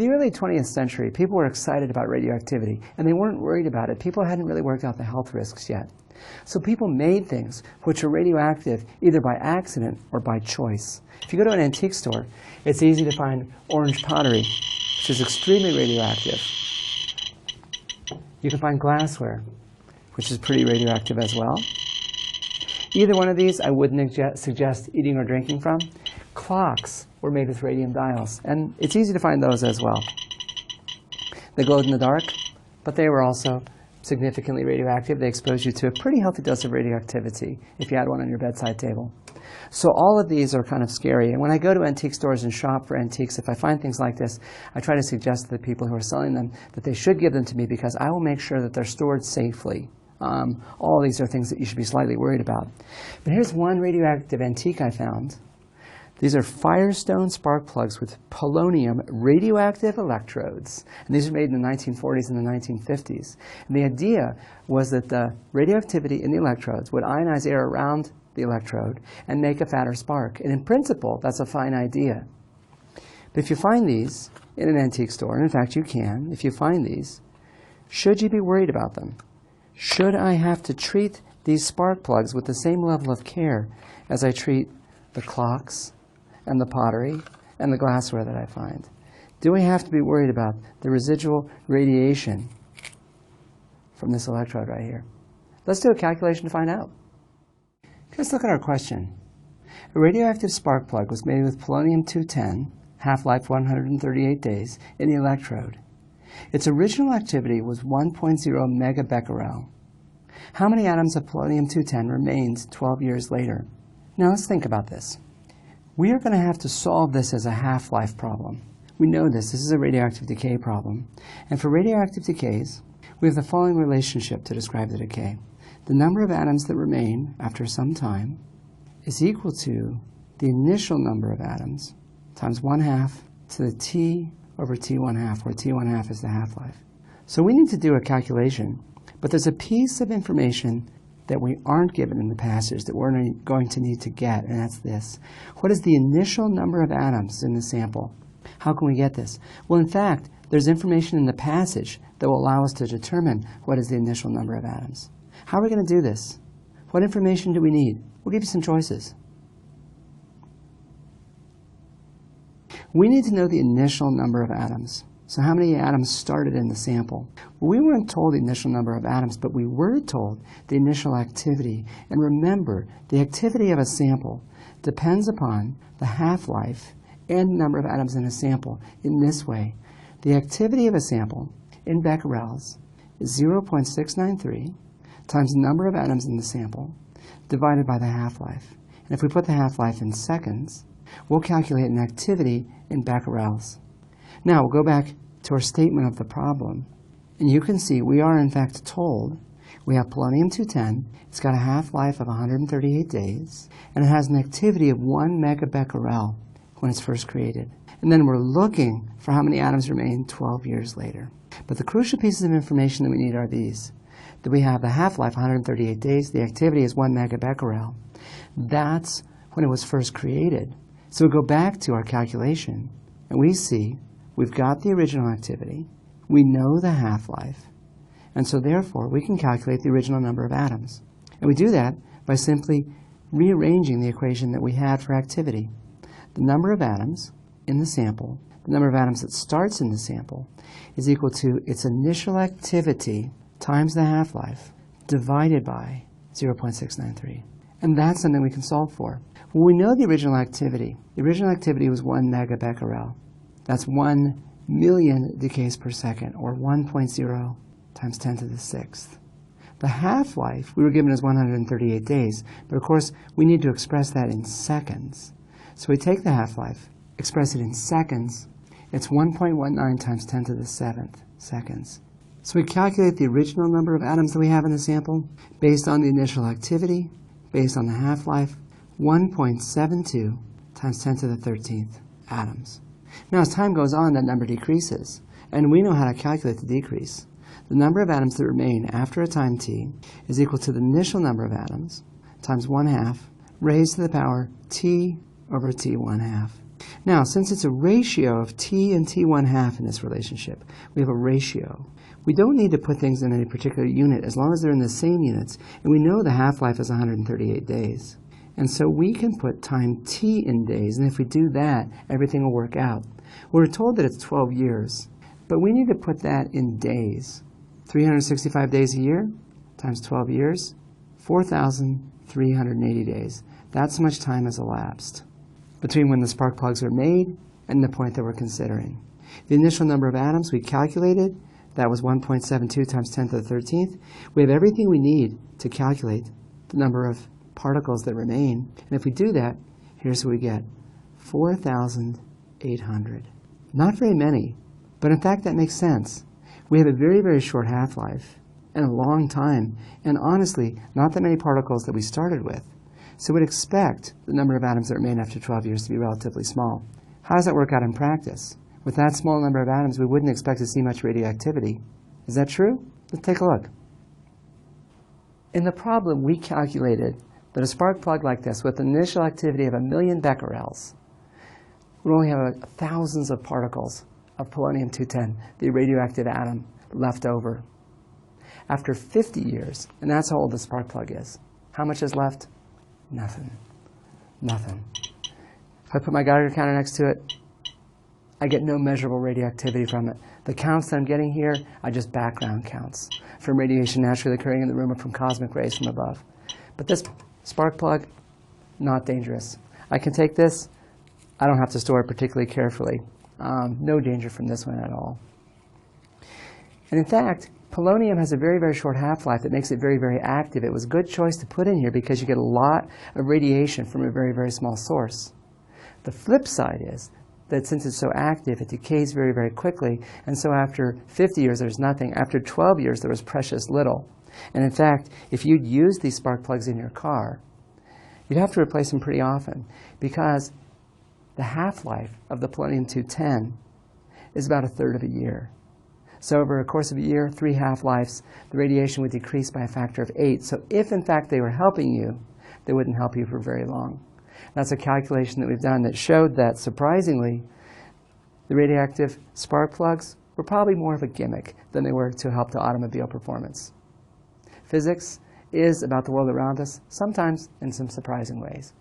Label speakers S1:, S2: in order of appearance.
S1: In the early 20th century, people were excited about radioactivity, and they weren't worried about it. People hadn't really worked out the health risks yet. So people made things which are radioactive either by accident or by choice. If you go to an antique store, it's easy to find orange pottery, which is extremely radioactive. You can find glassware, which is pretty radioactive as well. Either one of these I wouldn't suggest eating or drinking from. Clocks were made with radium dials, and it's easy to find those as well. They glowed in the dark, but they were also significantly radioactive. They exposed you to a pretty healthy dose of radioactivity if you had one on your bedside table. So all of these are kind of scary. And when I go to antique stores and shop for antiques, if I find things like this, I try to suggest to the people who are selling them that they should give them to me because I will make sure that they're stored safely. All these are things that you should be slightly worried about. But here's one radioactive antique I found. These are Firestone spark plugs with polonium radioactive electrodes. And these are made in the 1940s and the 1950s. And the idea was that the radioactivity in the electrodes would ionize air around the electrode and make a fatter spark. And in principle, that's a fine idea. But if you find these in an antique store, and in fact you can, if you find these, should you be worried about them? Should I have to treat these spark plugs with the same level of care as I treat the clocks and the pottery and the glassware that I find? Do we have to be worried about the residual radiation from this electrode right here? Let's do a calculation to find out. Let's look at our question. A radioactive spark plug was made with polonium-210, half-life 138 days, in the electrode. Its original activity was 1.0 megabecquerel. How many atoms of polonium-210 remained 12 years later? Now let's think about this. We are going to have to solve this as a half-life problem. We know this. This is a radioactive decay problem. And for radioactive decays, we have the following relationship to describe the decay. The number of atoms that remain after some time is equal to the initial number of atoms times 1/2 to the t over t1/2, where t1/2 is the half-life. So we need to do a calculation, but there's a piece of information that we aren't given in the passage that we're going to need to get, and that's this. What is the initial number of atoms in the sample? How can we get this? Well, in fact, there's information in the passage that will allow us to determine what is the initial number of atoms. How are we going to do this? What information do we need? We'll give you some choices. We need to know the initial number of atoms. So how many atoms started in the sample? Well, we weren't told the initial number of atoms, but we were told the initial activity. And remember, the activity of a sample depends upon the half-life and number of atoms in a sample in this way. The activity of a sample in becquerels is 0.693 times the number of atoms in the sample divided by the half-life. And if we put the half-life in seconds, we'll calculate an activity in becquerels. Now we'll go back to our statement of the problem, and you can see we are in fact told we have polonium-210, it's got a half-life of 138 days, and it has an activity of 1 megabecquerel when it's first created. And then we're looking for how many atoms remain 12 years later. But the crucial pieces of information that we need are these. That we have the half-life 138 days, the activity is 1 megabecquerel. That's when it was first created. So we go back to our calculation, and we see we've got the original activity, we know the half-life, and so therefore we can calculate the original number of atoms. And we do that by simply rearranging the equation that we had for activity. The number of atoms in the sample, the number of atoms that starts in the sample, is equal to its initial activity times the half-life divided by 0.693. And that's something we can solve for. Well, we know the original activity. The original activity was 1 megabecquerel. That's 1 million decays per second, or 1.0 times 10 to the 6th. The half-life we were given as 138 days, but of course we need to express that in seconds. So we take the half-life, express it in seconds. It's 1.19 times 10 to the 7th seconds. So we calculate the original number of atoms that we have in the sample based on the initial activity, based on the half-life, 1.72 times 10 to the 13th atoms. Now, as time goes on, that number decreases, and we know how to calculate the decrease. The number of atoms that remain after a time t is equal to the initial number of atoms times 1/2 raised to the power t over t 1/2. Now, since it's a ratio of T and T1/2 in this relationship, we have a ratio. We don't need to put things in any particular unit as long as they're in the same units, and we know the half-life is 138 days. And so we can put time T in days, and if we do that, everything will work out. We're told that it's 12 years, but we need to put that in days. 365 days a year times 12 years, 4,380 days. That's how much time has elapsed between when the spark plugs are made and the point that we're considering. The initial number of atoms we calculated, that was 1.72 times 10 to the 13th. We have everything we need to calculate the number of particles that remain. And if we do that, here's what we get. 4,800. Not very many, but in fact that makes sense. We have a very, very short half-life and a long time, and honestly, not that many particles that we started with. So we'd expect the number of atoms that remain after 12 years to be relatively small. How does that work out in practice? With that small number of atoms, we wouldn't expect to see much radioactivity. Is that true? Let's take a look. In the problem, we calculated that a spark plug like this, with an initial activity of 1,000,000 becquerels, would only have thousands of particles of polonium-210, the radioactive atom, left over. After 50 years, and that's how old the spark plug is, how much is left? Nothing. Nothing. If I put my Geiger counter next to it, I get no measurable radioactivity from it. The counts that I'm getting here are just background counts from radiation naturally occurring in the room or from cosmic rays from above. But this spark plug, not dangerous. I can take this. I don't have to store it particularly carefully. No danger from this one at all. And in fact, polonium has a very, very short half-life that makes it very, very active. It was a good choice to put in here because you get a lot of radiation from a very, very small source. The flip side is that since it's so active, it decays very, very quickly. And so after 50 years, there's nothing. After 12 years, there was precious little. And in fact, if you'd use these spark plugs in your car, you'd have to replace them pretty often because the half-life of the polonium-210 is about 1/3 of a year. So over a course of a year, 3 half-lives, the radiation would decrease by a factor of 8. So if, in fact, they were helping you, they wouldn't help you for very long. That's a calculation that we've done that showed that, surprisingly, the radioactive spark plugs were probably more of a gimmick than they were to help the automobile performance. Physics is about the world around us, sometimes in some surprising ways.